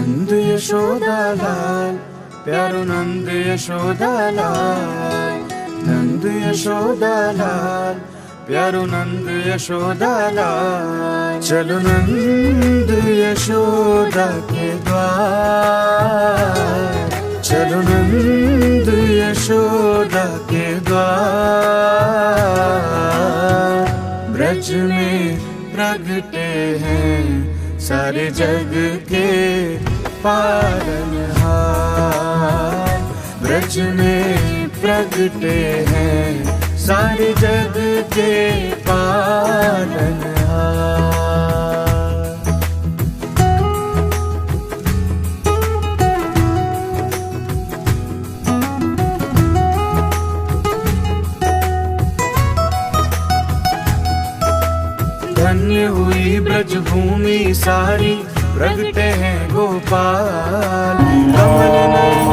नंद यशोदा लाल, प्यारो नंद यशोदा लाल, नंद यशोदा लाल, प्यारो नंद यशोदा लाल। चलो नंद यशोदा के द्वार, चलो नंद यशोदा के द्वार। ब्रज में प्रगटे हैं सारे जग के पालनहार, ब्रज में प्रगटे हैं सारे जग के पालनहार। धन्य हुई ब्रज भूमि सारी, प्रगटे हैं गोपाल। कमल नयन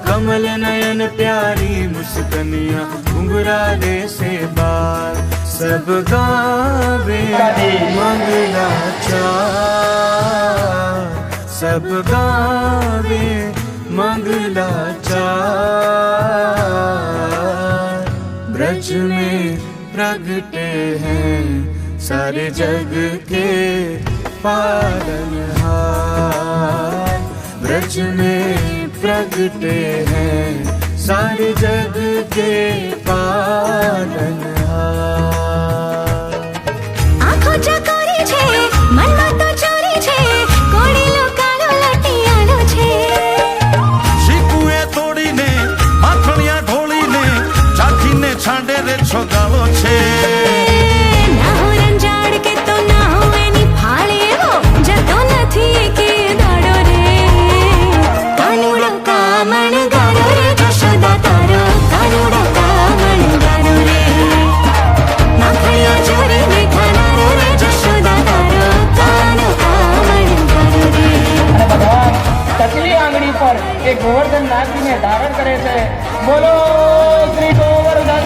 कमल नयन प्यारी मुस्कनिया, घुंघराले से बाल। सब गावे मंगलाचार, सब गावे मंगलाचार। ब्रज में प्रगटे हैं सारे जग के पालनहार, ब्रज में प्रगटे हैं सारे जग के पालनहार। आँखों चकोरी छे, मनमा तो चोरी छे, कोड़ी लोकानो लटियानो छे। શીકુએ તોડીને માખણિયા ઢોળીને ચાખીને છાંડે રે છોગાવો છે। ના હો રંજાડ કે તો ના હો એની ફાળે એવો જતો નથી કે દાડો રે। કાનુડો કામણ ગારો રે જશોદા તારો, કાનુડો કામણ ગારો રે। માખણિયા ચોરીને ખાનારો રે જશોદા તારો, કાનો કામણ ગારો રે। અને ભગવાન ટચલી આંગળી પર એ ગોવર્ધન નાથજીને ધારણ કરે છે। બોલો શ્રી ગોવર્ધન